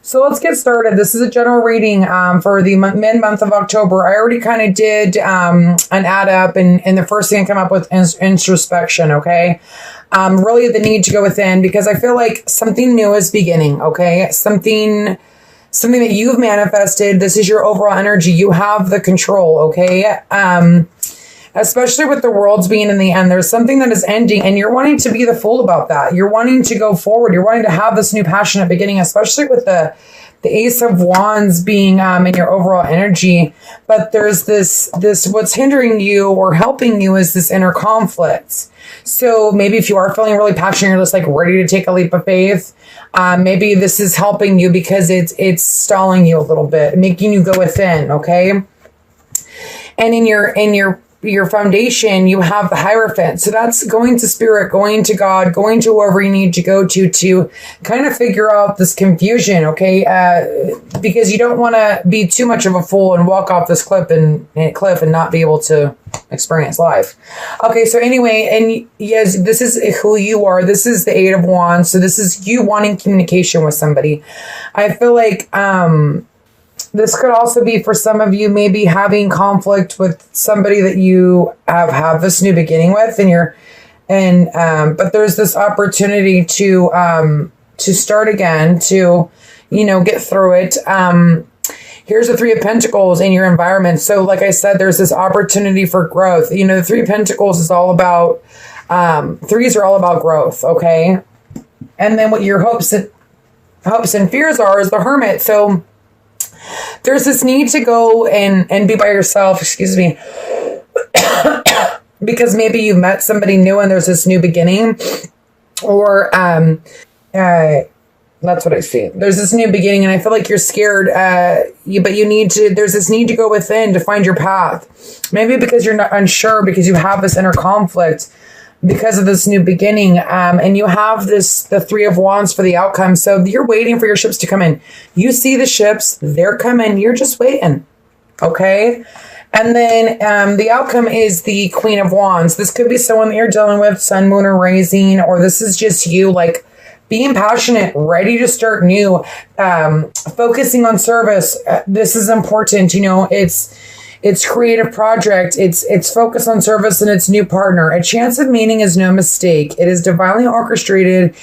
So let's get started. This is a general reading for the mid-month of October. I already kind of did an add up, and the first thing I come up with is introspection, okay? Really the need to go within, because I feel like something new is beginning, okay? Something that you've manifested. This is your overall energy. You have the control, okay? Especially with the worlds being in the end, there's something that is ending, and you're wanting to be the fool about that. You're wanting to go forward. You're wanting to have this new passionate beginning, especially with the Ace of Wands being in your overall energy. But there's this what's hindering you or helping you is this inner conflict. So maybe if you are feeling really passionate, you're just like ready to take a leap of faith. Maybe this is helping you because it's stalling you a little bit, making you go within, okay? And in your foundation, you have the Hierophant. So that's going to Spirit, going to God, going to whoever you need to go to kind of figure out this confusion, okay? Because you don't want to be too much of a fool and walk off this cliff and not be able to experience life. Okay, so anyway, and yes, this is who you are. This is the Eight of Wands. So this is you wanting communication with somebody. I feel like, this could also be for some of you maybe having conflict with somebody that you have this new beginning with, but there's this opportunity to start again, to, get through it. Here's the Three of Pentacles in your environment. So like I said, there's this opportunity for growth. The Three of Pentacles is all about, threes are all about growth. Okay. And then what your hopes and fears are is the Hermit. So there's this need to go and be by yourself, excuse me, because maybe you met somebody new and there's this new beginning, or that's what I see. There's this new beginning, and I feel like you're scared, but there's this need to go within to find your path. Maybe because you're not unsure, because you have this inner conflict because of this new beginning, and you have the Three of Wands for the outcome. So you're waiting for your ships to come in. You see the ships, they're coming, you're just waiting, okay? And then the outcome is the Queen of Wands. This could be someone that you're dealing with, sun, moon, or rising, or this is just you, like, being passionate, ready to start new, focusing on service. This is important, it's creative project. It's focus on service and its new partner. A chance of meaning is no mistake. It is divinely orchestrated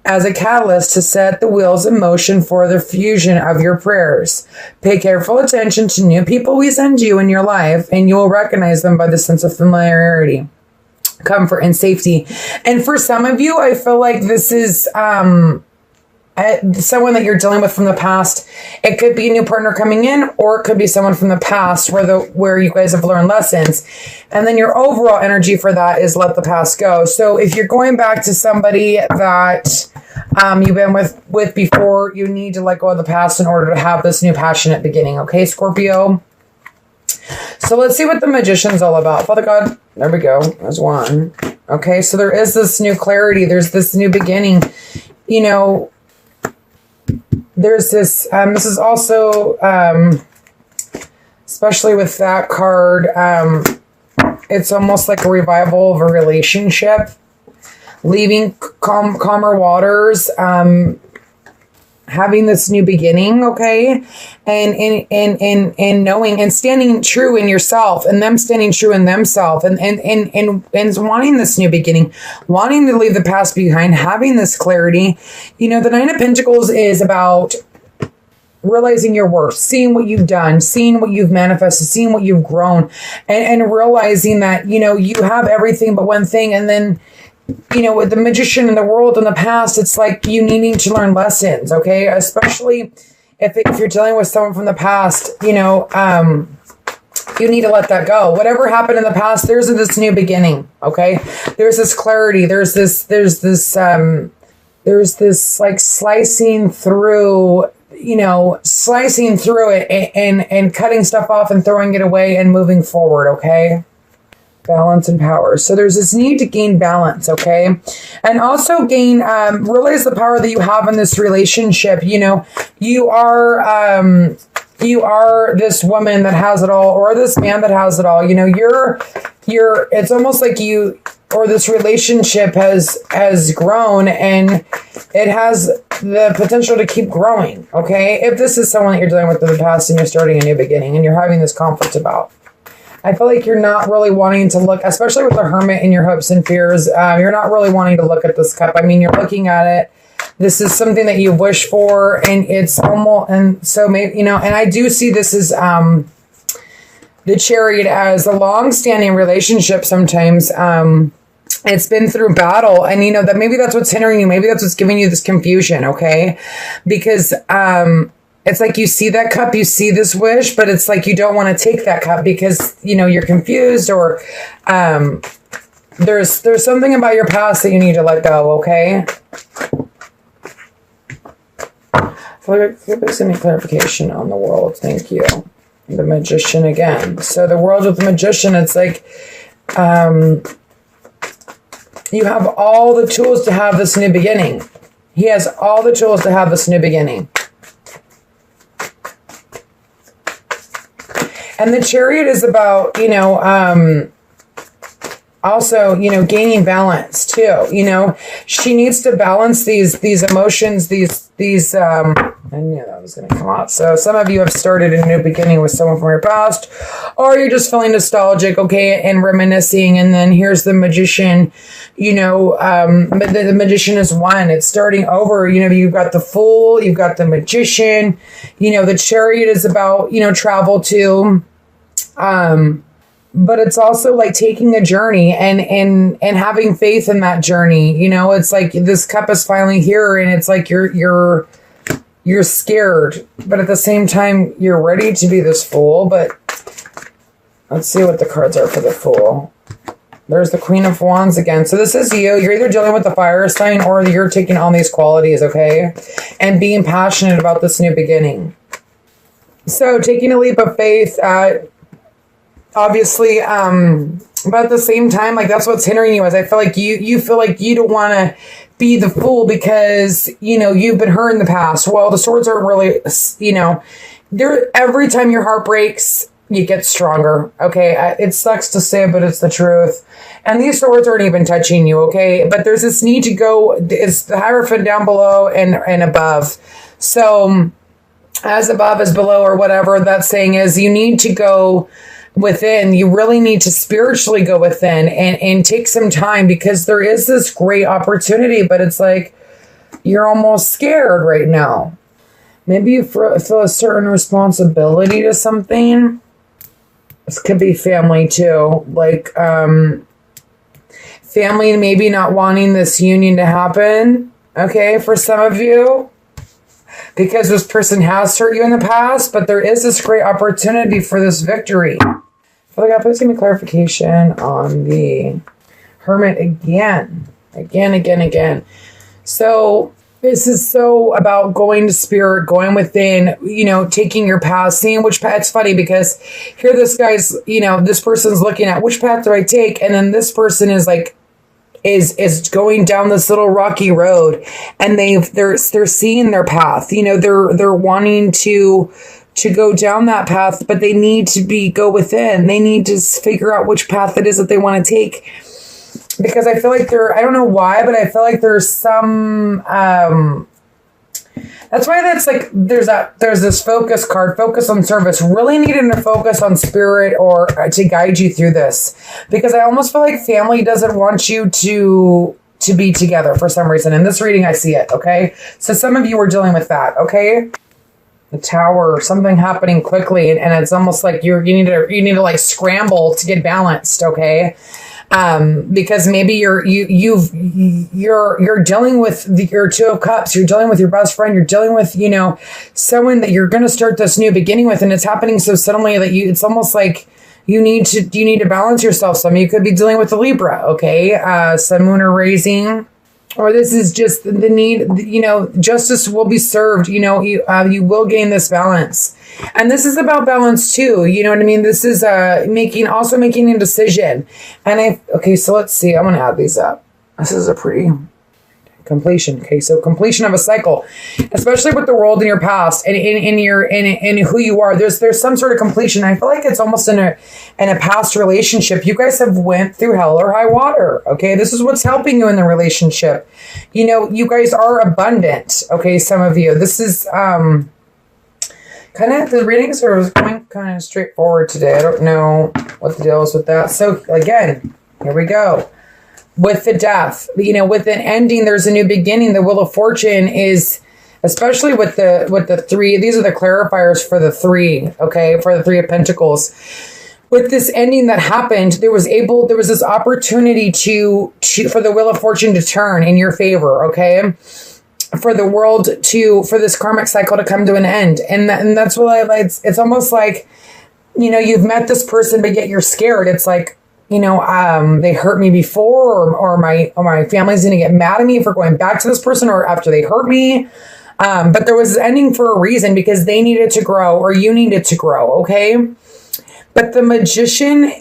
as a catalyst to set the wheels in motion for the fusion of your prayers. Pay careful attention to new people we send you in your life, and you will recognize them by the sense of familiarity, comfort, and safety. And for some of you, I feel like this is someone that you're dealing with from the past. It could be a new partner coming in, or it could be someone from the past where you guys have learned lessons. And then your overall energy for that is let the past go. So if you're going back to somebody that you've been with before, you need to let go of the past in order to have this new passionate beginning. Okay, Scorpio? So let's see what the Magician's all about. Father God, there we go. There's one. Okay, so there is this new clarity. There's this new beginning. There's this, this is also, especially with that card, it's almost like a revival of a relationship, leaving calmer waters, having this new beginning, okay? And knowing and standing true in yourself, and them standing true in themselves, and wanting this new beginning, wanting to leave the past behind, having this clarity. The Nine of Pentacles is about realizing your worth, seeing what you've done, seeing what you've manifested, seeing what you've grown, and realizing that, you have everything but one thing. And then, with the Magician in the world in the past, it's like you needing to learn lessons, okay? Especially if you're dealing with someone from the past, you need to let that go. Whatever happened in the past, there's this new beginning, okay? There's this clarity. There's this like slicing through it and cutting stuff off and throwing it away and moving forward, okay? Balance and power. So there's this need to gain balance, okay? And also realize the power that you have in this relationship. You are this woman that has it all, or this man that has it all. It's almost like you, or this relationship has grown, and it has the potential to keep growing, okay? If this is someone that you're dealing with in the past and you're starting a new beginning and you're having this conflict about, I feel like you're not really wanting to look, especially with the Hermit and your hopes and fears, you're not really wanting to look at this cup. I mean, you're looking at it. This is something that you wish for, and it's almost, and so maybe, you know, and I do see this as the Chariot as a long-standing relationship sometimes. It's been through battle, and you know that maybe that's what's hindering you. Maybe that's what's giving you this confusion, okay? Because it's like you see that cup, you see this wish, but it's like you don't want to take that cup because, you know, you're confused, or there's something about your past that you need to let go, okay? Please give me clarification on the world. Thank you. The Magician again. So the world with the Magician, it's like you have all the tools to have this new beginning. He has all the tools to have this new beginning. And the Chariot is about, you know, also, you know, gaining balance too. You know, she needs to balance these emotions, these I knew that was going to come out. So some of you have started a new beginning with someone from your past, or you're just feeling nostalgic, okay, and reminiscing. And then here's the Magician, you know, the Magician is one. It's starting over. You know, you've got the Fool, you've got the Magician, you know, the Chariot is about, you know, travel too. But it's also like taking a journey and having faith in that journey. You know, it's like this cup is finally here, and it's like you're scared, but at the same time, you're ready to be this Fool. But let's see what the cards are for the Fool. There's the Queen of Wands again. So this is you. You're either dealing with the fire sign, or you're taking on these qualities, okay? And being passionate about this new beginning. So taking a leap of faith, obviously, but at the same time, like, that's what's hindering you. Is I feel like you feel like you don't want to be the Fool because, you know, you've been hurt in the past. Well, the swords aren't really, you know, every time your heart breaks, you get stronger. Okay. It sucks to say, but it's the truth. And these swords aren't even touching you. Okay. But there's this need to go, it's the Hierophant down below and above. So as above is below, or whatever that saying is, you need to go within. You really need to spiritually go within and take some time, because there is this great opportunity, but it's like you're almost scared right now. Maybe you feel a certain responsibility to something. This could be family too, like family maybe not wanting this union to happen, okay, for some of you, because this person has hurt you in the past, but there is this great opportunity for this victory. Oh God, please give me clarification on the Hermit again. So this is so about going to spirit, going within, you know, taking your path, seeing which path. It's funny because here this guy's, you know, this person's looking at which path do I take? And then this person is like, is going down this little rocky road, and they're seeing their path. You know, they're wanting to go down that path, but they need to go within. They need to figure out which path it is that they want to take. Because I feel like I don't know why, but I feel like there's some, that's why that's like, there's this focus card, focus on service, really needing to focus on spirit or to guide you through this. Because I almost feel like family doesn't want you to be together for some reason. In this reading, I see it, okay? So some of you are dealing with that, okay? The Tower, something happening quickly, and it's almost like you need to like scramble to get balanced, okay? Because maybe you're dealing with your Two of Cups, you're dealing with your best friend, you're dealing with, you know, someone that you're going to start this new beginning with, and it's happening so suddenly that it's almost like you need to balance yourself. Some of you could be dealing with the Libra, okay? Sun, Moon, or Rising. Or this is just the need, you know, justice will be served, you know, you will gain this balance. And this is about balance too, you know what I mean? This is making a decision. And okay, so let's see, I'm going to add these up. This is a pretty Completion. Okay, so completion of a cycle, especially with the world in your past and in who you are. There's some sort of completion. I feel like it's almost in a past relationship. You guys have went through hell or high water. Okay, this is what's helping you in the relationship. You know, you guys are abundant. Okay, some of you. This is kind of, the readings are going kind of straightforward today. I don't know what the deal is with that. So again, here we go. With the death, you know, with an ending, there's a new beginning. The Wheel of Fortune is, especially with the three, these are the clarifiers for the three, okay, for the Three of Pentacles. With this ending that happened, there was this opportunity for the Wheel of Fortune to turn in your favor, okay? For the world for this karmic cycle to come to an end. And that's what I like. It's almost like, you know, you've met this person, but yet you're scared. It's like, you know, they hurt me before, or my family's going to get mad at me for going back to this person, or after they hurt me. But there was an ending for a reason, because they needed to grow, or you needed to grow. Okay. But the Magician,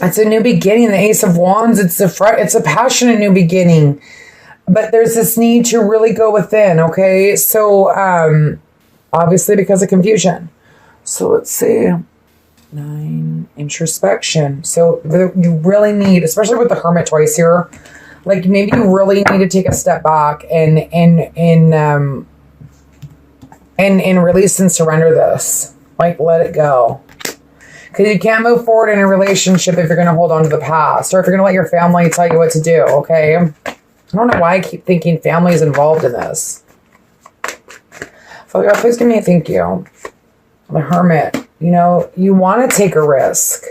it's a new beginning. The Ace of Wands, it's a passionate new beginning, but there's this need to really go within. Okay. So, obviously because of confusion. So let's see. 9, introspection. So you really need, especially with the Hermit twice here, like maybe you really need to take a step back and release and surrender this. Like, let it go. Because you can't move forward in a relationship if you're going to hold on to the past, or if you're going to let your family tell you what to do. Okay. I don't know why I keep thinking family is involved in this. Father God, please give me a thank you. The Hermit. You know, you want to take a risk.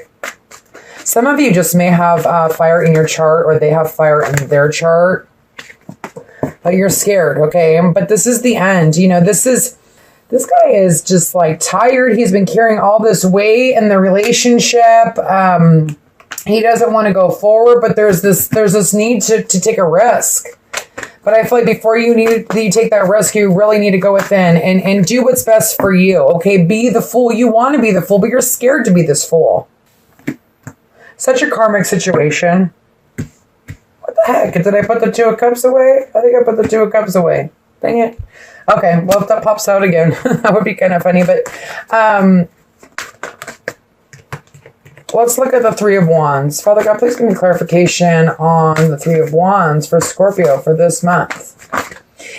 Some of you just may have fire in your chart, or they have fire in their chart, but you're scared. Okay. But this is the end. You know, this guy is just like tired. He's been carrying all this weight in the relationship. He doesn't want to go forward, but there's this need to take a risk. But I feel like before you take that risk, you really need to go within and do what's best for you. Okay, be the fool. You want to be the fool, but you're scared to be this fool. Such a karmic situation. What the heck? Did I put the Two of Cups away? I think I put the Two of Cups away. Dang it. Okay, well, if that pops out again, that would be kind of funny. But let's look at the Three of Wands. Father God, please give me clarification on the Three of Wands for Scorpio for this month.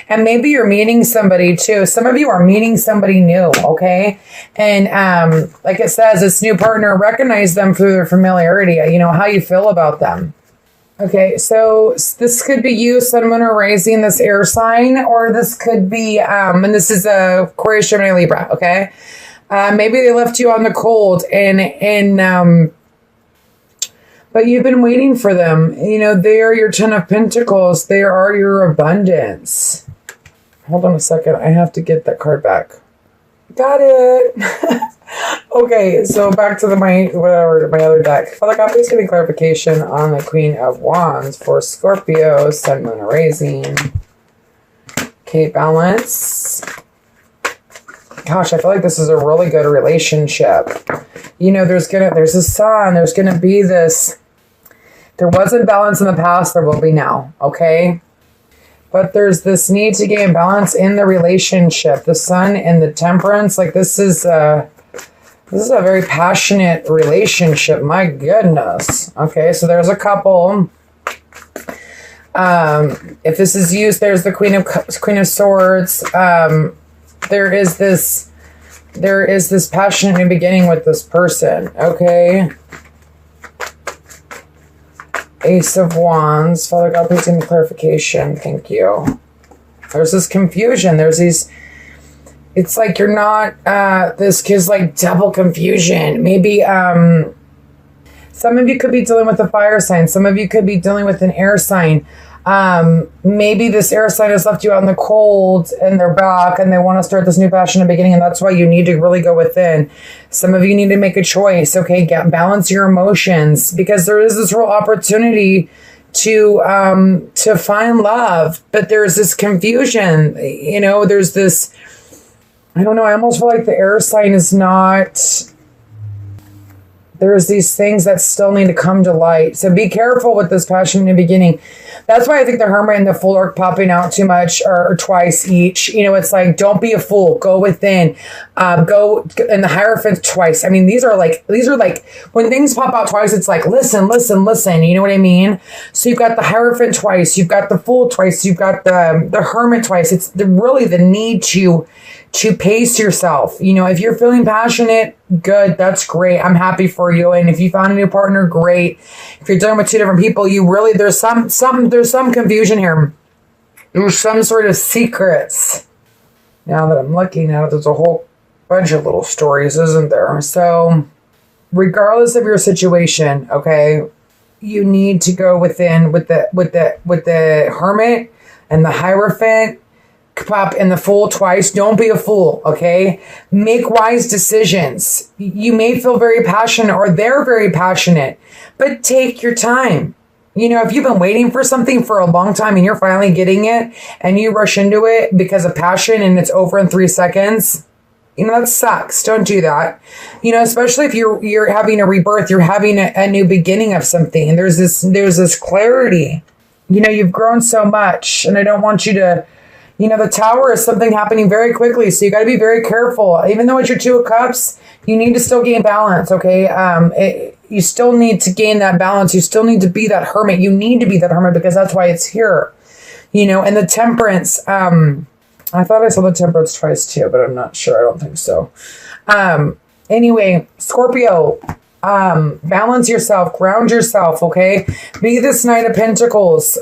And maybe you're meeting somebody too. Some of you are meeting somebody new, okay? And like it says, this new partner, recognize them through their familiarity, you know, how you feel about them. Okay, so this could be you, Sun, Moon, or Rising, this air sign, or this could be, and this is Aquarius, Gemini, Libra, okay? Maybe they left you on the cold, but you've been waiting for them. You know, they are your Ten of Pentacles. They are your abundance. Hold on a second. I have to get that card back. Got it. Okay, so back to my other deck. Father God, please give me clarification on the Queen of Wands for Scorpio, Sun, Moon, Rising. Okay, balance. Gosh, I feel like this is a really good relationship. You know, there's a sun, there's gonna be this. There wasn't balance in the past, there will be now, okay? But there's this need to gain balance in the relationship. The Sun and the Temperance, like this is a very passionate relationship. My goodness. Okay, so there's a couple. If this is used, there's the Queen of Swords. There is this passionate new beginning with this person. Okay. Ace of Wands. Father God, please give me clarification. Thank you. There's this confusion. There's these, it's like you're not, this gives like double confusion. Maybe, some of you could be dealing with a fire sign. Some of you could be dealing with an air sign. Maybe this air sign has left you out in the cold and they're back and they want to start this new passionate beginning, and that's why you need to really go within. Some of you need to make a choice. Okay, balance your emotions, because there is this real opportunity to find love, but there's this confusion. You know, there's this, I don't know, I almost feel like the air sign is not, There's these things that still need to come to light. So be careful with this passion in the beginning. That's why I think the Hermit and the Fool are popping out too much, or twice each. You know, it's like, don't be a fool. Go within. Go, and the Hierophant twice. I mean, these are like, when things pop out twice, it's like, listen. You know what I mean? So you've got the Hierophant twice. You've got the Fool twice. You've got the Hermit twice. It's really the need to pace yourself. You know, if you're feeling passionate, good, that's great. I'm happy for you. And if you found a new partner, great. If you're dealing with two different people, there's some confusion here. There's some sort of secrets. Now that I'm looking at it, there's a whole bunch of little stories, isn't there? So regardless of your situation, okay, you need to go within with the Hermit and the Hierophant. Pop in the Fool twice. Don't be a fool, okay? Make wise decisions. You may feel very passionate, or they're very passionate, but take your time. You know, if you've been waiting for something for a long time and you're finally getting it and you rush into it because of passion and it's over in 3 seconds, you know, that sucks. Don't do that. You know, especially if you're having a rebirth, you're having a new beginning of something, and there's this clarity. You know, you've grown so much, and I don't want you to. You know, the Tower is something happening very quickly, so you got to be very careful. Even though it's your Two of Cups, you need to still gain balance, okay? You still need to gain that balance. You still need to be that Hermit. You need to be that Hermit because that's why it's here. You know, and the Temperance, I thought I saw the Temperance twice too, but I'm not sure. I don't think so. Anyway, Scorpio, balance yourself, ground yourself, okay? Be this Knight of Pentacles.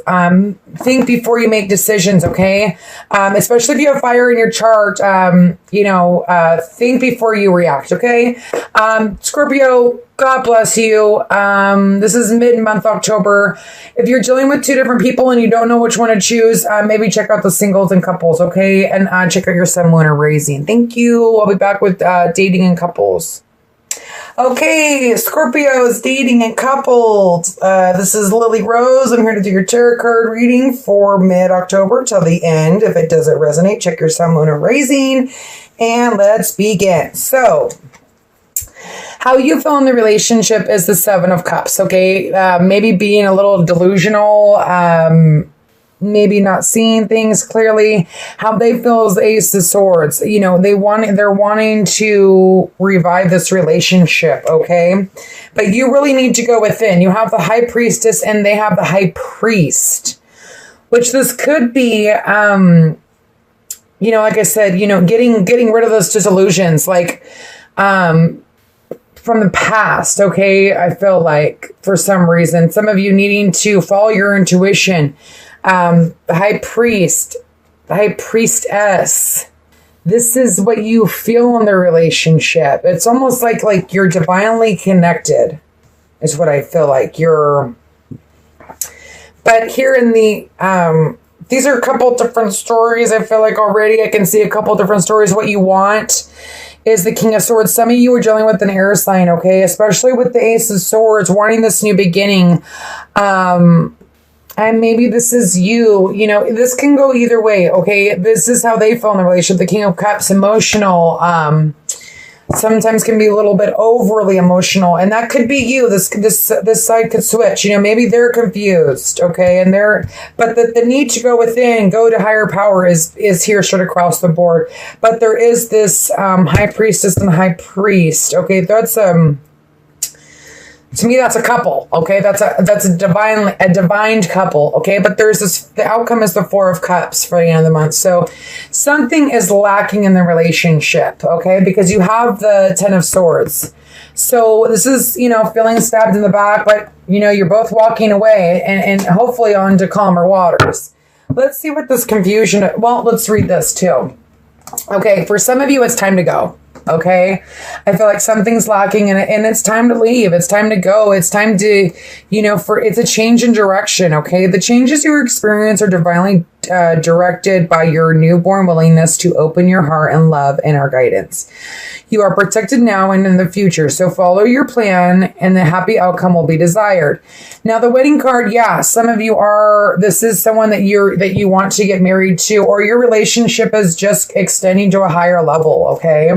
Think before you make decisions, okay? Especially if you have fire in your chart, think before you react, okay? Scorpio, God bless you. This is mid-month October. If you're dealing with two different people and you don't know which one to choose, maybe check out the singles and couples, okay? And check out your sun, moon, or rising. Thank you. I'll be back with dating and couples. Okay, Scorpios, dating and coupled. This is Lily Rose. I'm here to do your tarot card reading for mid-October till the end. If it doesn't resonate, check your sun, moon, or rising. And let's begin. So, how you feel in the relationship is the Seven of Cups, okay? Maybe being a little delusional, maybe not seeing things clearly. How they feel is the Ace of Swords. You know, they're wanting to revive this relationship, okay? But you really need to go within. You have the High Priestess and they have the High Priest, which this could be, like I said, getting rid of those disillusions, like, from the past, okay? I feel like for some reason, some of you needing to follow your intuition. The High Priest, the High Priestess. This is what you feel in the relationship. It's almost like you're divinely connected, is what I feel like. But here in the, these are a couple different stories. I feel like already I can see a couple different stories. What you want is the King of Swords. Some of you are dealing with an air sign, okay? Especially with the Ace of Swords, wanting this new beginning. And maybe this is you. You know, this can go either way, okay? This is how they feel in the relationship. The King of Cups, emotional. Sometimes can be a little bit overly emotional. And that could be you. This side could switch. You know, maybe they're confused, okay? But the need to go within, go to higher power is here straight across the board. But there is this High Priestess and High Priest, okay? That's to me, that's a couple, okay? That's a divine couple, okay? But the outcome is the Four of Cups for the end of the month. So something is lacking in the relationship, okay? Because you have the Ten of Swords. So this is, feeling stabbed in the back, but, you're both walking away and hopefully on to calmer waters. Let's see what this confusion, well, let's read this too. Okay, for some of you, it's time to go. Okay, I feel like something's lacking and it's time to leave. It's time to go. It's time to, it's a change in direction. Okay, the changes you experience are divinely directed by your newborn willingness to open your heart and love and our guidance. You are protected now and in the future. So follow your plan and the happy outcome will be desired. Now the wedding card, yeah, some of you this is someone that you want to get married to, or your relationship is just extending to a higher level. Okay.